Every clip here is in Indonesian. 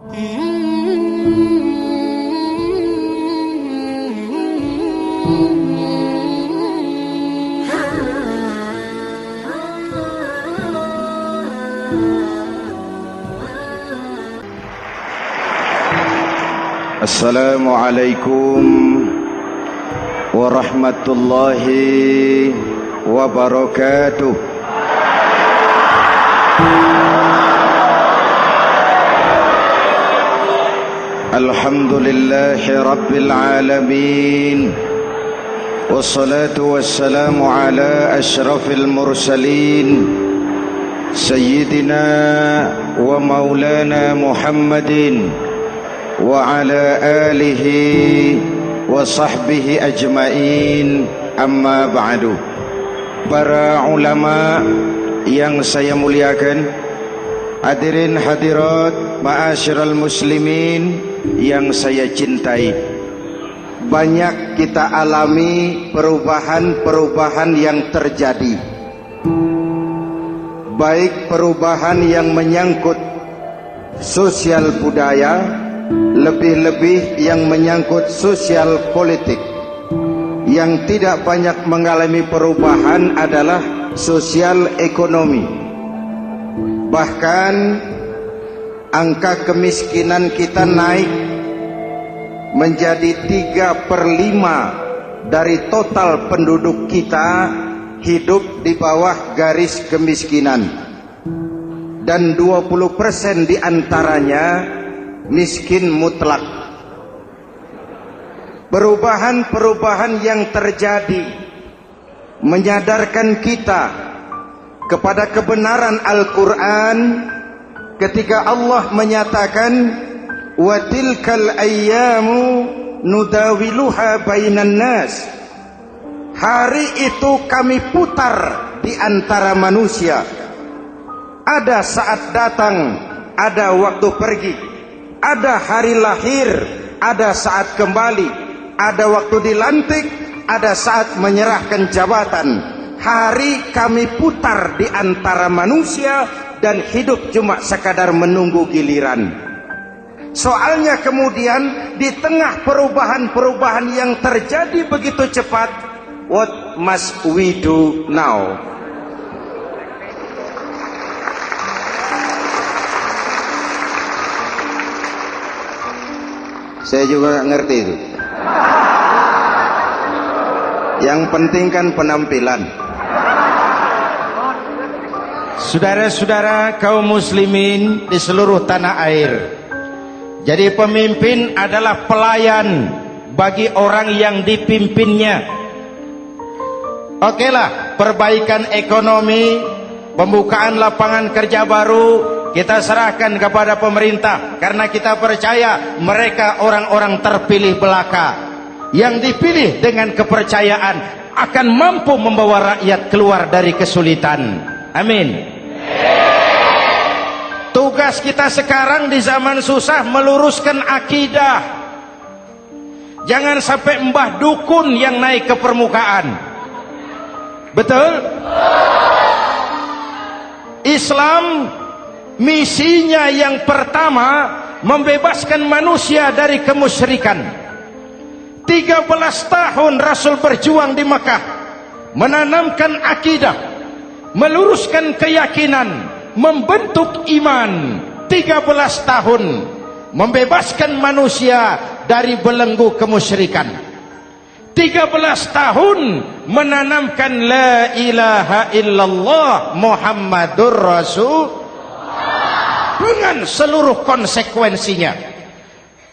Assalamualaikum warahmatullahi wabarakatuh. Alhamdulillahi rabbil alamin, wassalatu wassalamu ala ashrafil mursalin, sayyidina wa maulana Muhammadin wa ala alihi wa sahbihi ajmain, amma ba'du. Para ulama yang saya muliakan, hadirin hadirat ma'asyiral muslimin yang saya cintai, banyak kita alami perubahan-perubahan yang terjadi, baik perubahan yang menyangkut sosial budaya, lebih-lebih yang menyangkut sosial politik. Yang tidak banyak mengalami perubahan adalah sosial ekonomi. Bahkan angka kemiskinan kita naik menjadi 3/5 dari total penduduk kita hidup di bawah garis kemiskinan, dan 20% diantaranya miskin mutlak. Perubahan-perubahan yang terjadi menyadarkan kita kepada kebenaran Al-Quran ketika Allah menyatakan wa tilkal ayyamu nudawiluha bainan nas. Hari itu kami putar di antara manusia. Ada saat datang, ada waktu pergi. Ada hari lahir, ada saat kembali, ada waktu dilantik, ada saat menyerahkan jabatan. Hari kami putar di antara manusia dan hidup cuma sekadar menunggu giliran. Soalnya kemudian di tengah perubahan-perubahan yang terjadi begitu cepat, what must we do now? Saya juga nggak ngerti itu. Yang penting kan penampilan. Saudara-saudara kaum muslimin di seluruh tanah air, jadi pemimpin adalah pelayan bagi orang yang dipimpinnya. Okelah, perbaikan ekonomi, pembukaan lapangan kerja baru kita serahkan kepada pemerintah, karena kita percaya mereka orang-orang terpilih belaka yang dipilih dengan kepercayaan akan mampu membawa rakyat keluar dari kesulitan. Amin. Tugas kita sekarang di zaman susah meluruskan akidah. Jangan sampai mbah dukun yang naik ke permukaan. Betul? Islam misinya yang pertama membebaskan manusia dari kemusyrikan. 13 tahun Rasul berjuang di Mekah, menanamkan akidah, meluruskan keyakinan, membentuk iman. 13 tahun membebaskan manusia dari belenggu kemusyrikan. 13 tahun menanamkan la ilaha illallah Muhammadur Rasul dengan seluruh konsekuensinya.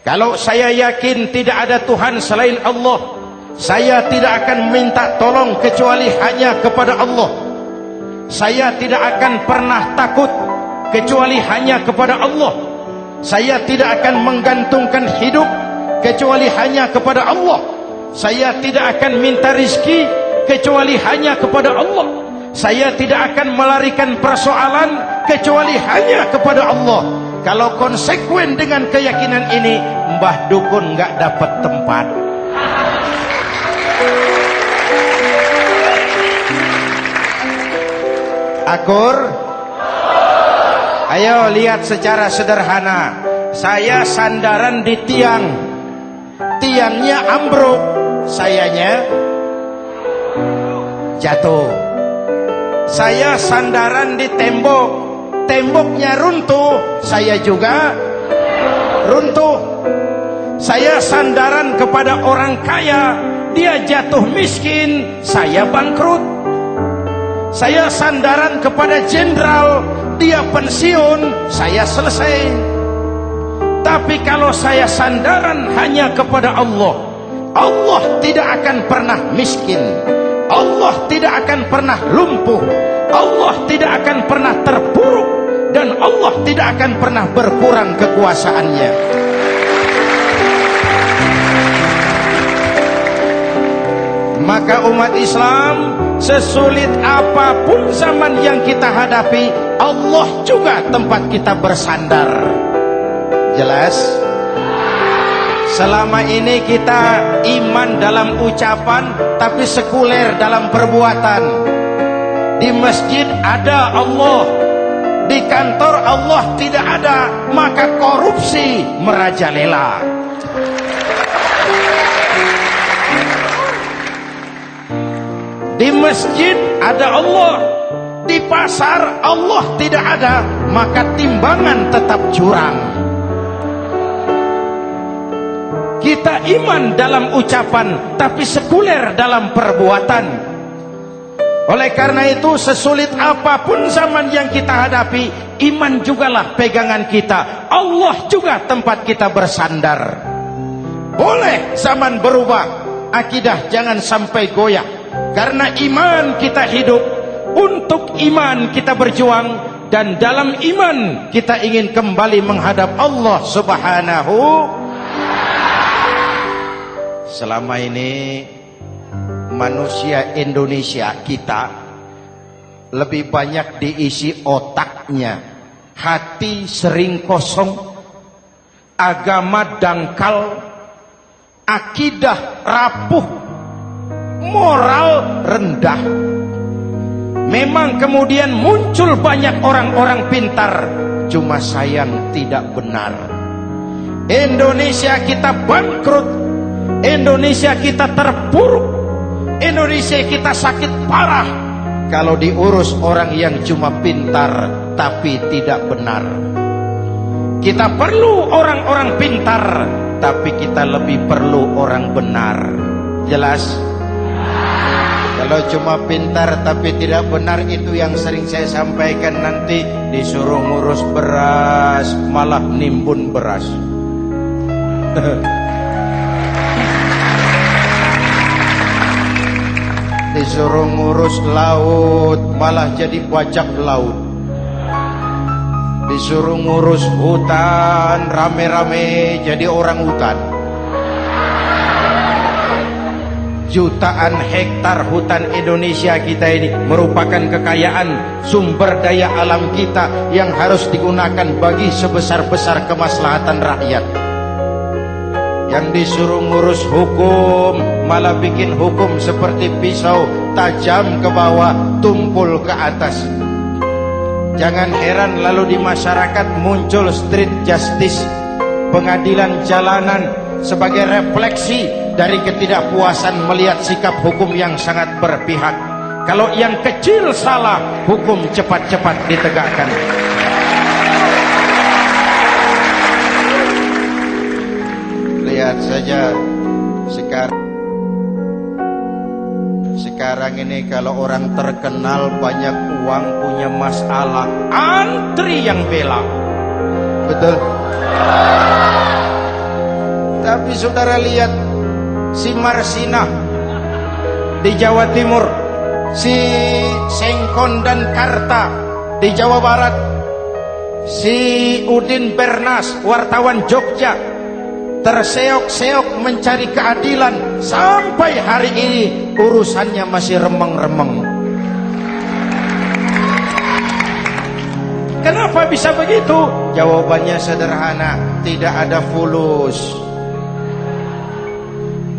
Kalau saya yakin tidak ada Tuhan selain Allah, saya tidak akan minta tolong kecuali hanya kepada Allah. Saya tidak akan pernah takut kecuali hanya kepada Allah. Saya tidak akan menggantungkan hidup kecuali hanya kepada Allah. Saya tidak akan minta rizki kecuali hanya kepada Allah. Saya tidak akan melarikan persoalan kecuali hanya kepada Allah. Kalau konsekuen dengan keyakinan ini, Mbah Dukun nggak dapat tempat. Akur? Ayo lihat secara sederhana. saya sandaran di tiang, tiangnya ambruk, sayanya jatuh. Saya sandaran di tembok, temboknya runtuh, saya juga runtuh. Saya sandaran kepada orang kaya, dia jatuh miskin, saya bangkrut. Saya sandaran kepada jenderal, dia pensiun, saya selesai. Tapi kalau saya sandaran hanya kepada Allah, Allah tidak akan pernah miskin, Allah tidak akan pernah lumpuh, Allah tidak akan pernah terpuruk, dan Allah tidak akan pernah berkurang kekuasaannya. Maka umat Islam, sesulit apapun zaman yang kita hadapi, Allah juga tempat kita bersandar. Jelas? Selama ini kita iman dalam ucapan, tapi sekuler dalam perbuatan. Di masjid ada Allah, di kantor Allah tidak ada, maka korupsi merajalela. Di masjid ada Allah, di pasar Allah tidak ada, maka timbangan tetap curang. Kita iman dalam ucapan, tapi sekuler dalam perbuatan. Oleh karena itu, sesulit apapun zaman yang kita hadapi, iman jugalah pegangan kita, Allah juga tempat kita bersandar. Boleh zaman berubah, akidah jangan sampai goyah. Karena iman kita hidup, untuk iman kita berjuang, dan dalam iman kita ingin kembali menghadap Allah Subhanahu. Selama ini manusia Indonesia kita lebih banyak diisi otaknya, hati sering kosong, agama dangkal, akidah rapuh, moral rendah. Memang kemudian muncul banyak orang-orang pintar, cuma sayang tidak benar. Indonesia kita bangkrut, Indonesia kita terpuruk, Indonesia kita sakit parah kalau diurus orang yang cuma pintar tapi tidak benar. Kita perlu orang-orang pintar, tapi kita lebih perlu orang benar. Jelas? Kalau cuma pintar tapi tidak benar, itu yang sering saya sampaikan, nanti disuruh ngurus beras malah nimbun beras. Disuruh ngurus laut malah jadi bajak laut. Disuruh ngurus hutan rame-rame jadi orang hutan. Jutaan hektar hutan Indonesia kita ini merupakan kekayaan sumber daya alam kita yang harus digunakan bagi sebesar-besar kemaslahatan rakyat. Yang disuruh ngurus hukum malah bikin hukum seperti pisau, tajam ke bawah, tumpul ke atas. Jangan heran lalu di masyarakat muncul street justice, pengadilan jalanan, sebagai refleksi dari ketidakpuasan melihat sikap hukum yang sangat berpihak. Kalau yang kecil salah, hukum cepat-cepat ditegakkan. Lihat saja sekarang ini, kalau orang terkenal banyak uang, punya masalah, antri yang bela. Betul? Tapi saudara lihat si Marsinah di Jawa Timur, si Sengkon dan Karta di Jawa Barat, si Udin Bernas wartawan Jogja terseok-seok mencari keadilan, sampai hari ini urusannya masih remeng-remeng. Kenapa bisa begitu? Jawabannya sederhana, tidak ada fulus.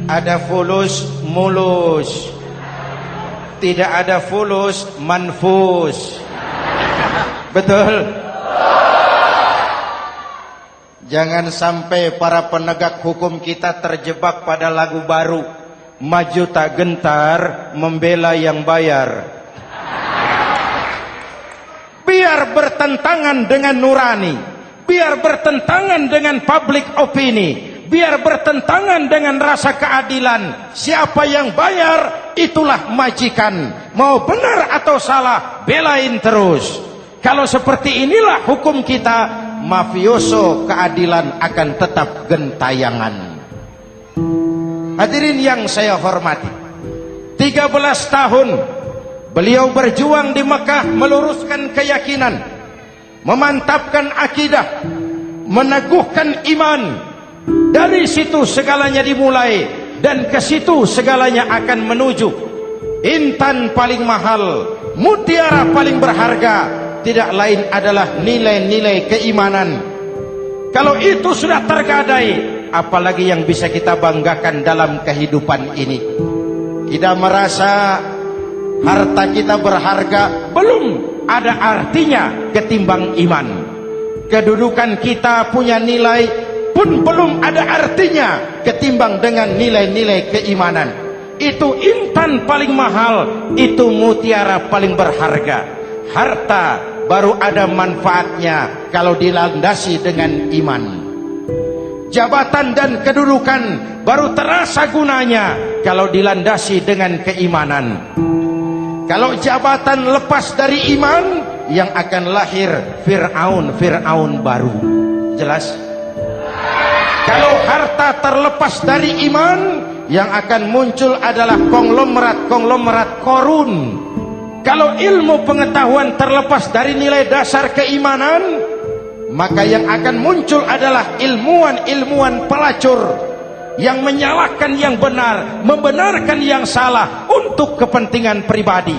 Ada fulus mulus, tidak ada fulus manfus. Betul? Jangan sampai para penegak hukum kita terjebak pada lagu baru, maju tak gentar, membela yang bayar. Biar bertentangan dengan nurani, biar bertentangan dengan public opini, biar bertentangan dengan rasa keadilan. Siapa yang bayar, itulah majikan. Mau benar atau salah, belain terus. Kalau seperti inilah hukum kita, mafioso keadilan akan tetap gentayangan. Hadirin yang saya hormati, 13 tahun beliau berjuang di Mekah, meluruskan keyakinan, memantapkan akidah, meneguhkan iman. Dari situ segalanya dimulai, dan ke situ segalanya akan menuju. Intan paling mahal, mutiara paling berharga, tidak lain adalah nilai-nilai keimanan. Kalau itu sudah tergadai, apalagi yang bisa kita banggakan dalam kehidupan ini? Kita merasa harta kita berharga, belum ada artinya ketimbang iman. Kedudukan kita punya nilai pun belum ada artinya ketimbang dengan nilai-nilai keimanan. Itu intan paling mahal, itu mutiara paling berharga. Harta baru ada manfaatnya kalau dilandasi dengan iman. Jabatan dan kedudukan baru terasa gunanya kalau dilandasi dengan keimanan. Kalau jabatan lepas dari iman, yang akan lahir Fir'aun baru. Jelas? Kalau harta terlepas dari iman, yang akan muncul adalah konglomerat Korun. Kalau ilmu pengetahuan terlepas dari nilai dasar keimanan, maka yang akan muncul adalah ilmuwan pelacur yang menyalahkan yang benar, membenarkan yang salah untuk kepentingan pribadi.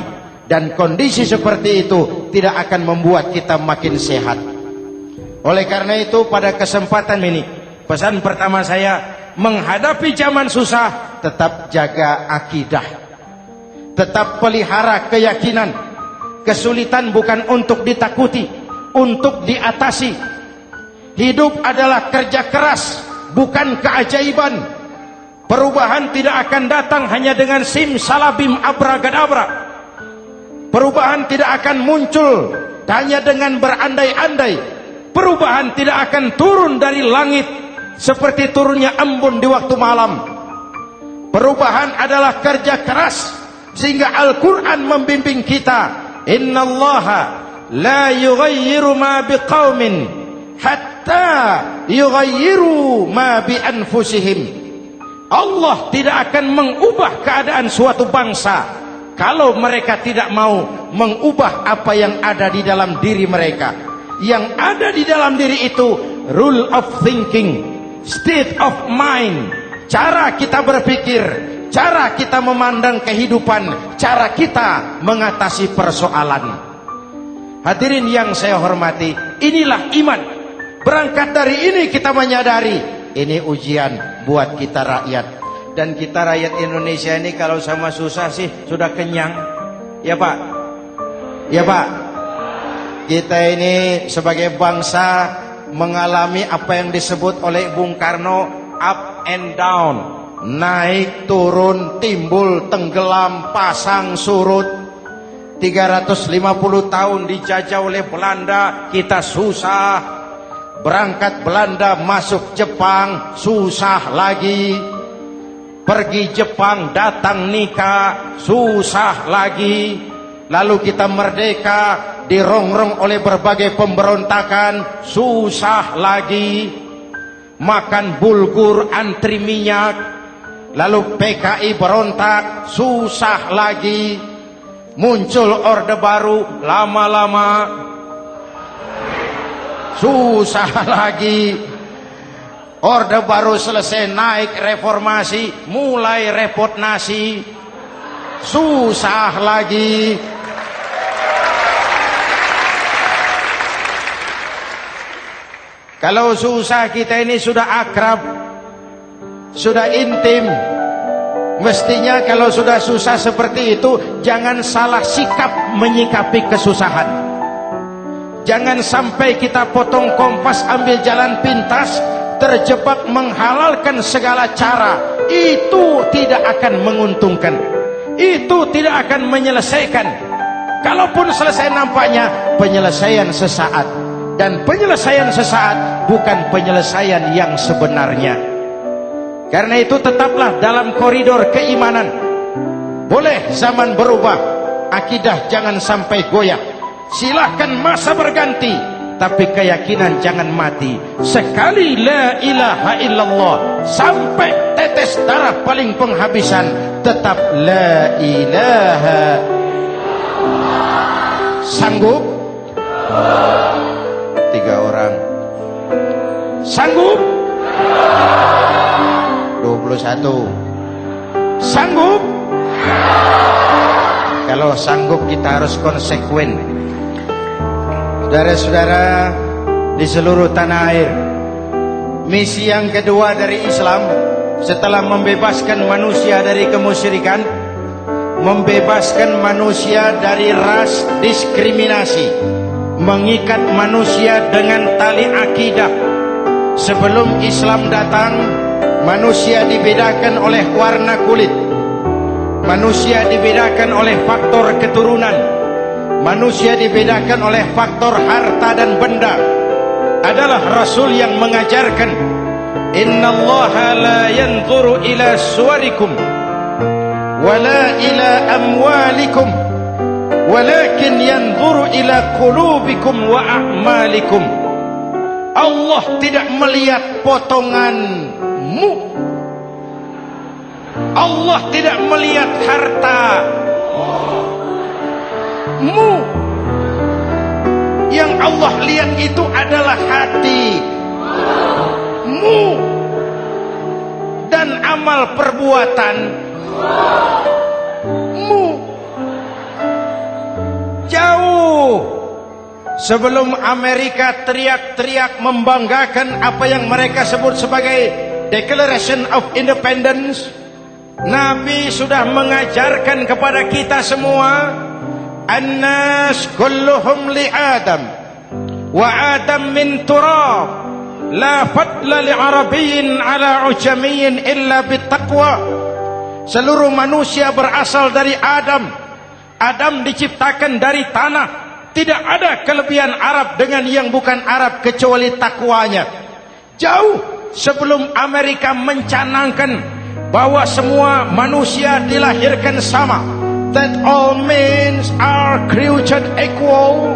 Dan kondisi seperti itu tidak akan membuat kita makin sehat. Oleh karena itu, pada kesempatan ini, pesan pertama saya, menghadapi zaman susah, tetap jaga akidah, tetap pelihara keyakinan. Kesulitan bukan untuk ditakuti, untuk diatasi. Hidup adalah kerja keras, bukan keajaiban. Perubahan tidak akan datang hanya dengan simsalabim abragadabra. Perubahan tidak akan muncul hanya dengan berandai-andai. Perubahan tidak akan turun dari langit seperti turunnya embun di waktu malam. Perubahan adalah kerja keras, sehingga Al-Quran membimbing kita, innallaha la yughayyiru ma biqaumin hatta yughayyiru ma bi anfusihim. Allah tidak akan mengubah keadaan suatu bangsa kalau mereka tidak mau mengubah apa yang ada di dalam diri mereka. Yang ada di dalam diri itu rule of thinking, state of mind, cara kita berpikir, cara kita memandang kehidupan, cara kita mengatasi persoalan. Hadirin yang saya hormati, inilah iman. Berangkat dari ini kita menyadari, ini ujian buat kita rakyat. Dan kita rakyat Indonesia ini kalau sama susah sih sudah kenyang. Ya Pak? Ya Pak? Kita ini sebagai bangsa mengalami apa yang disebut oleh Bung Karno up and down. Naik, turun, timbul, tenggelam, pasang, surut. 350 tahun dijajah oleh Belanda, kita susah. Berangkat Belanda masuk Jepang, susah lagi. Pergi Jepang, datang nikah, susah lagi. Lalu kita merdeka, dirongrong oleh berbagai pemberontakan, susah lagi. Makan bulgur, antri minyak. Lalu PKI berontak, susah lagi. Muncul orde baru, lama-lama susah lagi. Orde baru selesai, naik reformasi, mulai repot nasi, susah lagi. Kalau susah kita ini sudah akrab, sudah intim. Mestinya kalau sudah susah seperti itu, jangan salah sikap menyikapi kesusahan. Jangan sampai kita potong kompas, ambil jalan pintas, terjebak menghalalkan segala cara. Itu tidak akan menguntungkan, itu tidak akan menyelesaikan. Kalaupun selesai, nampaknya penyelesaian sesaat, dan penyelesaian sesaat bukan penyelesaian yang sebenarnya. Karena itu tetaplah dalam koridor keimanan. Boleh zaman berubah, akidah jangan sampai goyah. Silahkan masa berganti, tapi keyakinan jangan mati. Sekali la ilaha illallah sampai tetes darah paling penghabisan, tetap la ilaha. Sanggup? 3 orang. Sanggup? 21. Sanggup? Kalau sanggup kita harus konsekuen. Saudara-saudara di seluruh tanah air, misi yang kedua dari Islam setelah membebaskan manusia dari kemusyrikan, membebaskan manusia dari ras diskriminasi, mengikat manusia dengan tali akidah. Sebelum Islam datang, manusia dibedakan oleh warna kulit, manusia dibedakan oleh faktor keturunan, manusia dibedakan oleh faktor harta dan benda. Adalah Rasul yang mengajarkan, innallaha la yanzuru ila suwarikum wala ila amwalikum walakin yanzuru ila qulubikum wa a'malikum. Allah tidak melihat potonganmu, Allah tidak melihat hartamu. Yang Allah lihat itu adalah hatimu dan amal perbuatanmu. Jauh sebelum Amerika teriak-teriak membanggakan apa yang mereka sebut sebagai Declaration of Independence, Nabi sudah mengajarkan kepada kita semua, An-nas kulluhum li Adam wa Adam min turab, la fadla li Arabiyyin ala ujamiyyin illa bittaqwa. Seluruh manusia berasal dari Adam. Adam diciptakan dari tanah. Tidak ada kelebihan Arab dengan yang bukan Arab kecuali takwanya. Jauh sebelum Amerika mencanangkan bahwa semua manusia dilahirkan sama, that all men are created equal.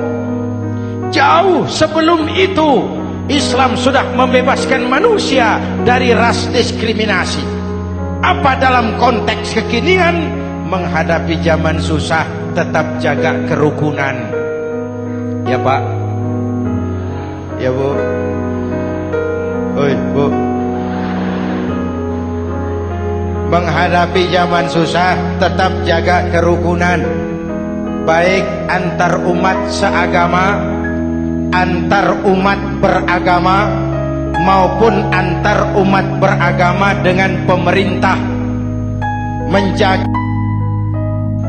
Jauh sebelum itu Islam sudah membebaskan manusia dari ras diskriminasi. Apa dalam konteks kekinian menghadapi zaman susah tetap jaga kerukunan? Ya Pak, ya Bu, oi Bu. Menghadapi zaman susah tetap jaga kerukunan, baik antar umat seagama, antar umat beragama, maupun antar umat beragama dengan pemerintah.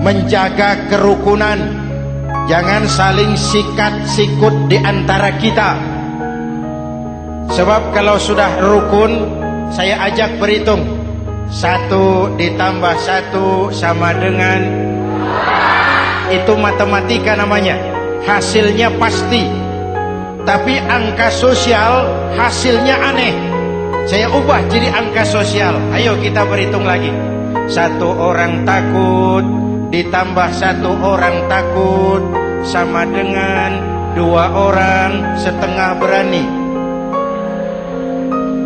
Menjaga kerukunan. Jangan saling sikat sikut di antara kita. Sebab kalau sudah rukun, saya ajak berhitung. 1 ditambah 1 sama dengan, itu matematika namanya. Hasilnya pasti. Tapi angka sosial hasilnya aneh. Saya ubah jadi angka sosial. Ayo kita berhitung lagi. 1 orang takut ditambah 1 orang takut sama dengan 2 orang setengah berani.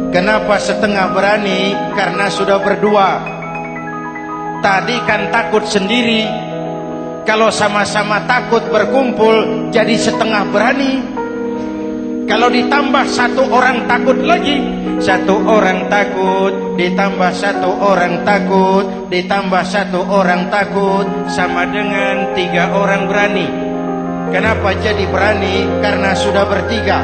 Kenapa setengah berani? Karena sudah berdua. Tadi kan takut sendiri. Kalau sama-sama takut berkumpul jadi setengah berani. Kalau ditambah 1 orang takut lagi, 1 orang takut ditambah 1 orang takut ditambah 1 orang takut sama dengan 3 orang berani. Kenapa jadi berani? Karena sudah bertiga.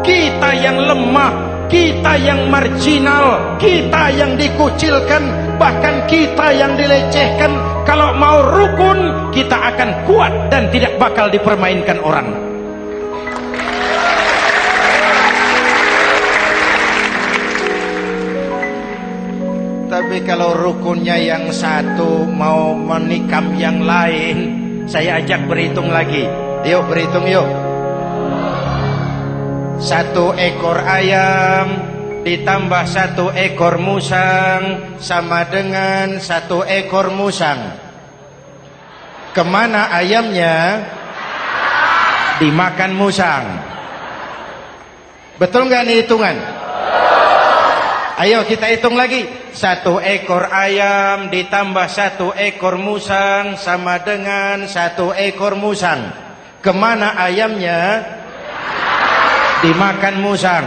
Kita yang lemah, kita yang marginal, kita yang dikucilkan, bahkan kita yang dilecehkan, kalau mau rukun kita akan kuat dan tidak bakal dipermainkan orang. Tapi kalau rukunnya yang satu mau menikam yang lain, saya ajak berhitung lagi. Yuk berhitung yuk. 1 ekor ayam ditambah 1 ekor musang sama dengan 1 ekor musang. Kemana ayamnya? Dimakan musang. Betul nggak nih hitungan? Ayo kita hitung lagi. 1 ekor ayam ditambah 1 ekor musang sama dengan 1 ekor musang. Kemana ayamnya? Dimakan musang.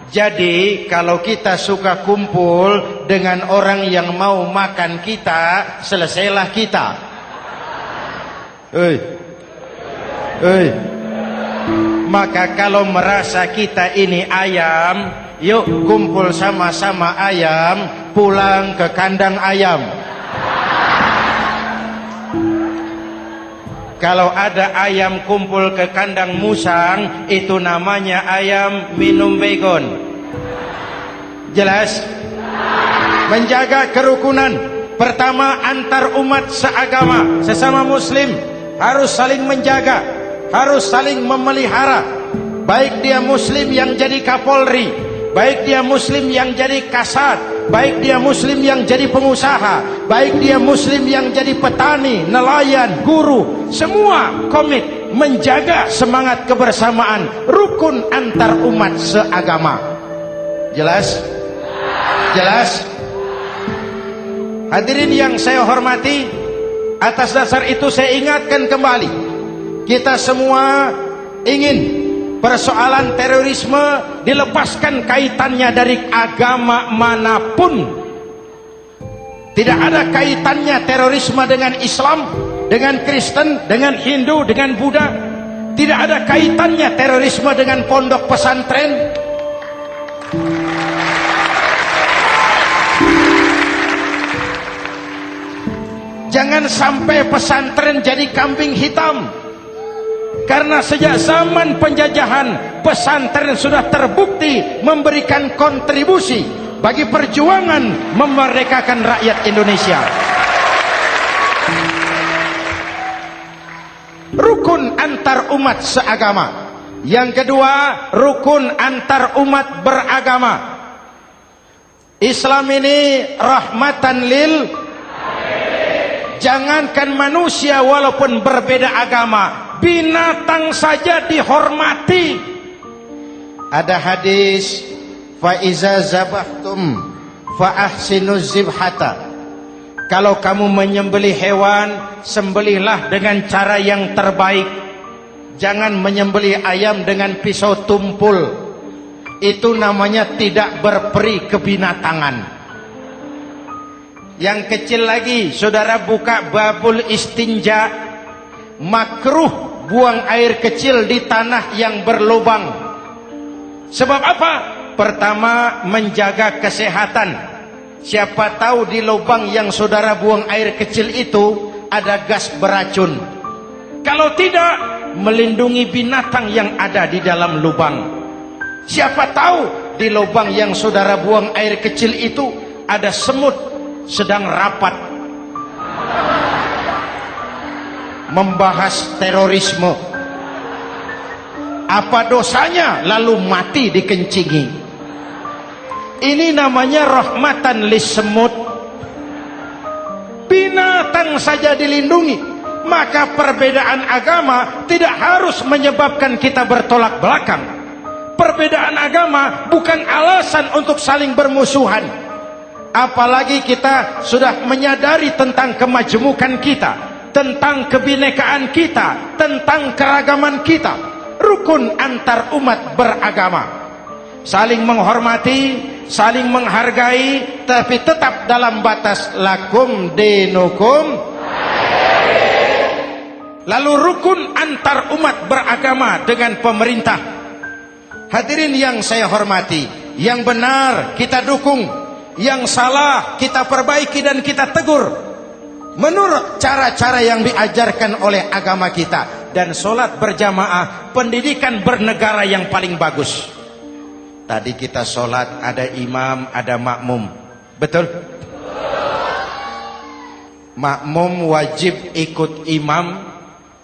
Jadi kalau kita suka kumpul dengan orang yang mau makan kita, selesailah kita. Maka kalau merasa kita ini ayam, yuk kumpul sama-sama ayam, pulang ke kandang ayam. Kalau ada ayam kumpul ke kandang musang, itu namanya ayam minum baygon. Jelas? Menjaga kerukunan. Pertama, antar umat seagama, sesama muslim harus saling menjaga, harus saling memelihara. Baik dia muslim yang jadi kapolri, baik dia muslim yang jadi kasat, baik dia muslim yang jadi pengusaha, baik dia muslim yang jadi petani, nelayan, guru, semua komit menjaga semangat kebersamaan, rukun antar umat seagama. Jelas? Jelas? Hadirin yang saya hormati, atas dasar itu saya ingatkan kembali, kita semua ingin persoalan terorisme dilepaskan kaitannya dari agama manapun. Tidak ada kaitannya terorisme dengan Islam, dengan Kristen, dengan Hindu, dengan Buddha. Tidak ada kaitannya terorisme dengan pondok pesantren. Jangan sampai pesantren jadi kambing hitam. Karena sejak zaman penjajahan, pesantren sudah terbukti memberikan kontribusi bagi perjuangan memerdekakan rakyat Indonesia. Rukun antar umat seagama. Yang kedua, rukun antar umat beragama. Islam ini rahmatan lil. Jangankan manusia walaupun berbeda agama, binatang saja dihormati. Ada hadis, fa iza zabahtum fa ahsinuz zibhata. Kalau kamu menyembelih hewan, sembelihlah dengan cara yang terbaik. Jangan menyembelih ayam dengan pisau tumpul. Itu namanya tidak berperi kebinatangan. Yang kecil lagi, saudara buka babul istinja, makruh buang air kecil di tanah yang berlubang. Sebab apa? Pertama, menjaga kesehatan. Siapa tahu di lubang yang saudara buang air kecil itu ada gas beracun. Kalau tidak, melindungi binatang yang ada di dalam lubang. Siapa tahu di lubang yang saudara buang air kecil itu ada semut sedang rapat membahas terorisme. Apa dosanya lalu mati dikencingi? Ini namanya rahmatan lis semut. Binatang saja dilindungi. Maka perbedaan agama tidak harus menyebabkan kita bertolak belakang. Perbedaan agama bukan alasan untuk saling bermusuhan. Apalagi kita sudah menyadari tentang kemajemukan kita, tentang kebinekaan kita, tentang keragaman kita. Rukun antar umat beragama. Saling menghormati, saling menghargai, tapi tetap dalam batas lakum dinukum. Lalu rukun antar umat beragama dengan pemerintah. Hadirin yang saya hormati, yang benar kita dukung, yang salah kita perbaiki dan kita tegur menurut cara-cara yang diajarkan oleh agama kita. Dan sholat berjamaah, pendidikan bernegara yang paling bagus. Tadi kita sholat ada imam, ada makmum, betul? makmum wajib ikut imam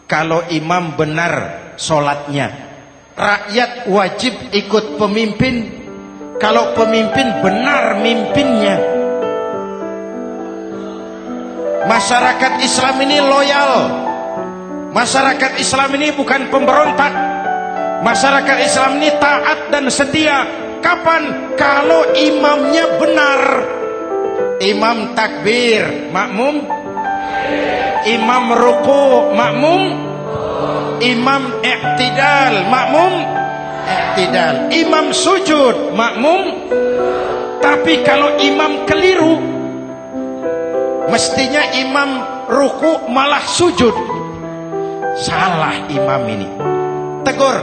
kalau imam benar sholatnya. Rakyat wajib ikut pemimpin kalau pemimpin benar mimpinnya. Masyarakat Islam ini loyal. Masyarakat Islam ini bukan pemberontak. Masyarakat Islam ini taat dan setia. Kapan? Kalau imamnya benar. Imam takbir, makmum. Imam ruku, makmum. Imam i'tidal, makmum. I'tidal. Imam sujud, makmum. Tapi kalau imam keliru, mestinya imam ruku malah sujud. Salah imam ini. Tegur.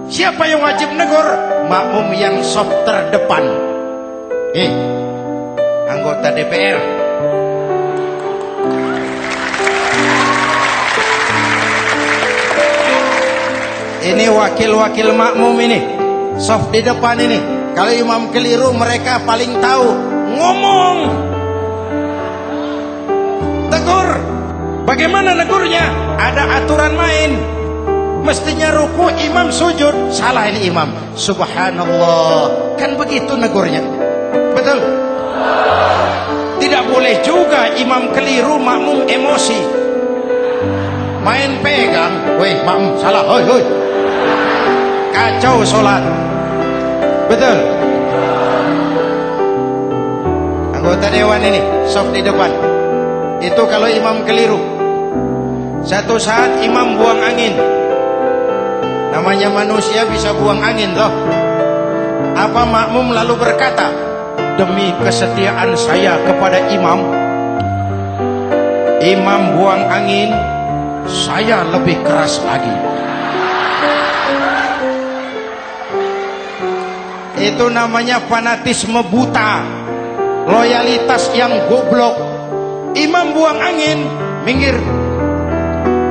Siapa yang wajib negur? Makmum yang saf terdepan. Anggota DPR. Ini wakil-wakil makmum ini, saf di depan ini. Kalau imam keliru, mereka paling tahu. Ngomong. Tegur. Bagaimana negurnya? Ada aturan main. Mestinya ruku, imam sujud. Salah ini imam. Subhanallah. Kan begitu negurnya. Betul? Tidak boleh juga imam keliru, makmum emosi. Main pegang. Weh, makmum salah. Hoi, hoi. Kacau sholat. Betul? Anggota dewan ini, saf di depan. Itu kalau imam keliru. Satu saat imam buang angin. Namanya manusia bisa buang angin toh. Apa makmum lalu berkata, demi kesetiaan saya kepada imam, imam buang angin, saya lebih keras lagi. Itu namanya fanatisme buta, loyalitas yang goblok. Imam buang angin, minggir.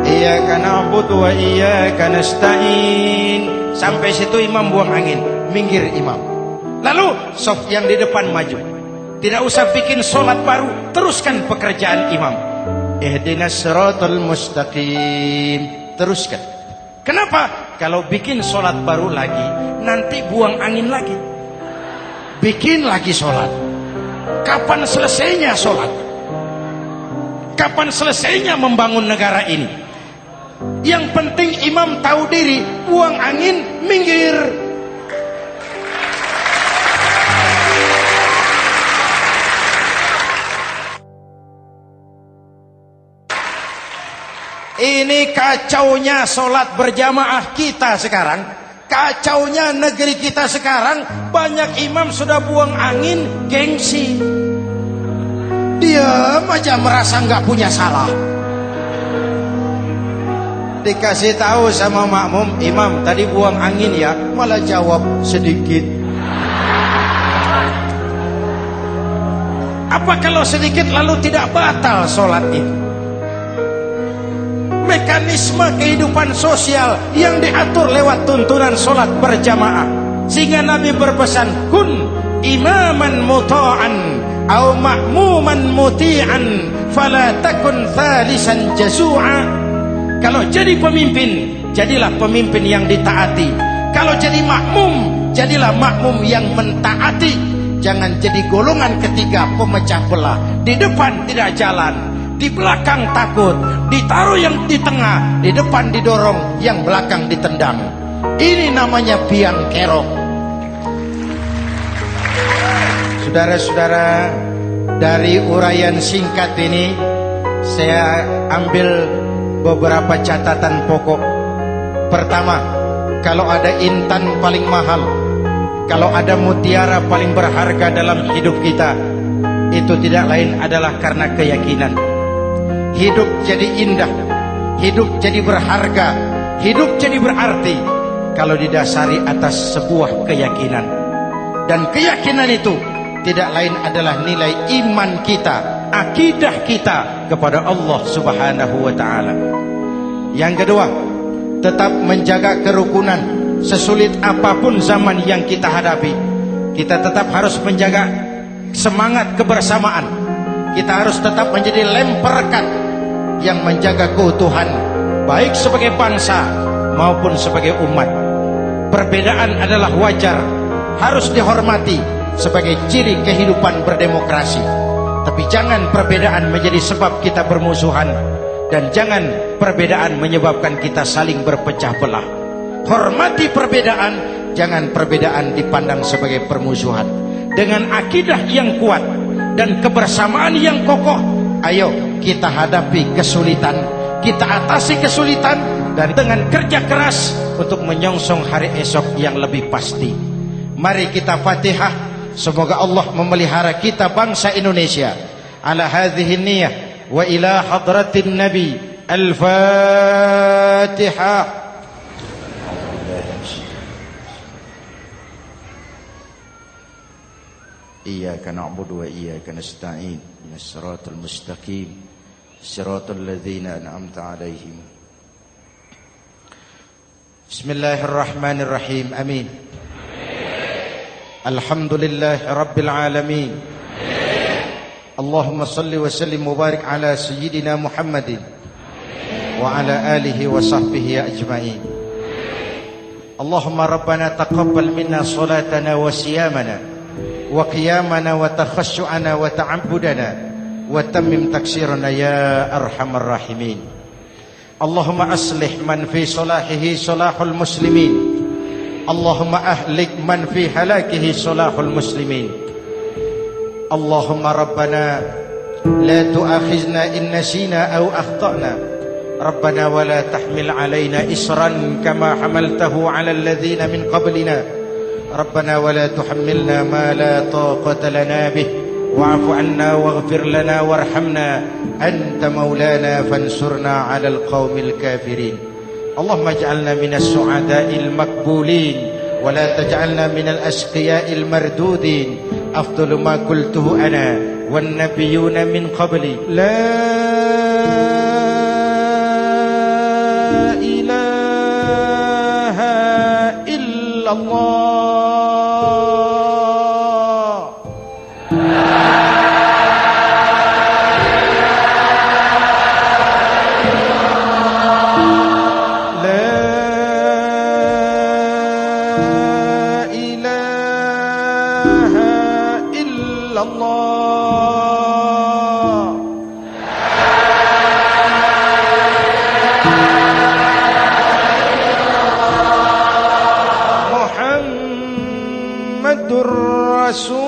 Iyyaka na'budu wa iyyaka nasta'in. Sampai situ imam buang angin, minggir imam. Lalu saf yang di depan maju. Tidak usah bikin sholat baru, teruskan pekerjaan imam. Ihdinas siratal mustaqim. Teruskan. Kenapa? Kalau bikin sholat baru lagi, nanti buang angin lagi. Bikin lagi sholat. Kapan selesainya sholat? Kapan selesainya membangun negara ini? Yang penting imam tahu diri, buang angin, minggir. Ini kacaunya sholat berjamaah kita sekarang. Kacaunya negeri kita sekarang. Banyak imam sudah buang angin, gengsi. Dia aja merasa nggak punya salah. Dikasih tahu sama makmum, imam tadi buang angin ya, malah jawab sedikit. Apa kalau sedikit lalu tidak batal sholat itu? Mekanisme kehidupan sosial yang diatur lewat tuntunan sholat berjamaah. Sehingga Nabi berpesan, kun imaman muta'an au ma'muman muti'an fala takun thalisan jazu'a. Kalau jadi pemimpin, jadilah pemimpin yang ditaati. Kalau jadi makmum, jadilah makmum yang mentaati. Jangan jadi golongan ketiga pemecah belah. Di depan tidak jalan, di belakang takut, ditaruh yang di tengah, di depan didorong, yang belakang ditendang. Ini namanya biang kerok. Saudara-saudara, dari uraian singkat ini saya ambil beberapa catatan pokok. Pertama, kalau ada intan paling mahal, kalau ada mutiara paling berharga dalam hidup kita, itu tidak lain adalah karena keyakinan. Hidup jadi indah, hidup jadi berharga, hidup jadi berarti kalau didasari atas sebuah keyakinan. Dan keyakinan itu tidak lain adalah nilai iman kita, akidah kita kepada Allah Subhanahu wa ta'ala. Yang kedua, tetap menjaga kerukunan. Sesulit apapun zaman yang kita hadapi, kita tetap harus menjaga semangat kebersamaan. kita harus tetap menjadi lem perekat yang menjaga keutuhan baik sebagai bangsa maupun sebagai umat. Perbedaan adalah wajar, harus dihormati sebagai ciri kehidupan berdemokrasi. Tapi jangan perbedaan menjadi sebab kita bermusuhan, dan jangan perbedaan menyebabkan kita saling berpecah belah. Hormati perbedaan, jangan perbedaan dipandang sebagai permusuhan. Dengan akidah yang kuat dan kebersamaan yang kokoh, ayo kita hadapi kesulitan, kita atasi kesulitan, dan dengan kerja keras untuk menyongsong hari esok yang lebih pasti. Mari kita Fatihah, semoga Allah memelihara kita bangsa Indonesia. Ala hadhihi niyah wa ila hadratin Nabi. Al-Fatihah. Iyyaka na'budu wa iyyaka nasta'in. Ihdinas siratal mustaqim. Siratal ladzina an'amta 'alaihim. Bismillahirrahmanirrahim. Amin. Alhamdulillahi rabbil alamin. Allahumma salli wa sallim mubarak ala sayyidina Muhammadin wa ala alihi wa sahbihi ajma'in. Allahumma rabbana taqabbal minna salatana wa siyamana wa qiyamana wa takhashu'ana wa ta'abbudana wa tammim taksirana ya arhamar rahimin. Allahumma aslih man fi salahihi salahul muslimin. Allahumma ahlik man fi halakihi salahul muslimin. Allahumma rabbana la tu'akhizna in nasina aw akhtana. Rabbana wa la tahmil alaina isran kama hamaltahu ala alladhina min qablina. Rabbana wa la tuhammilna ma la taqata lana bih. Wa'fu anna waghfir lana warhamna. Anta maulana fansurna 'alal qaumil kafirin. Allahumma ij'alna minas su'ada'il maqbulin wa la taj'alna minal ashqiya'il mardudin. Afdalu ma qultuhu ana wan nabiyyuna min qabli. La ilaha illallah. Muhammadur Rasulullah.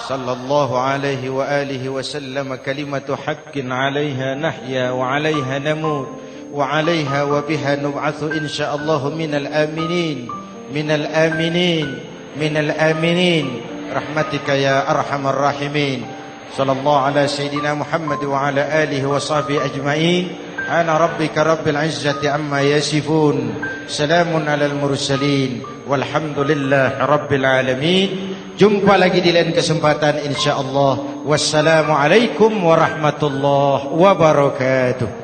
Sallallahu alaihi wa alihi wa sallam. Kalimatu haqqin 'alaiha nahya wa 'alaiha namut wa 'alaiha wa biha nub'atsu insyaallah minal aminin minal aminin minal aminin rahmatika ya arhamar rahimin. Sallallahu ala sayyidina Muhammad wa ala alihi wa sahbihi ajma'in. Ana rabbika rabbil izzati amma yasifun. Salamun alal mursalin. Walhamdulillahi rabbil alamin. Jumpa lagi di lain kesempatan insyaallah. Wassalamualaikum warahmatullahi wabarakatuh.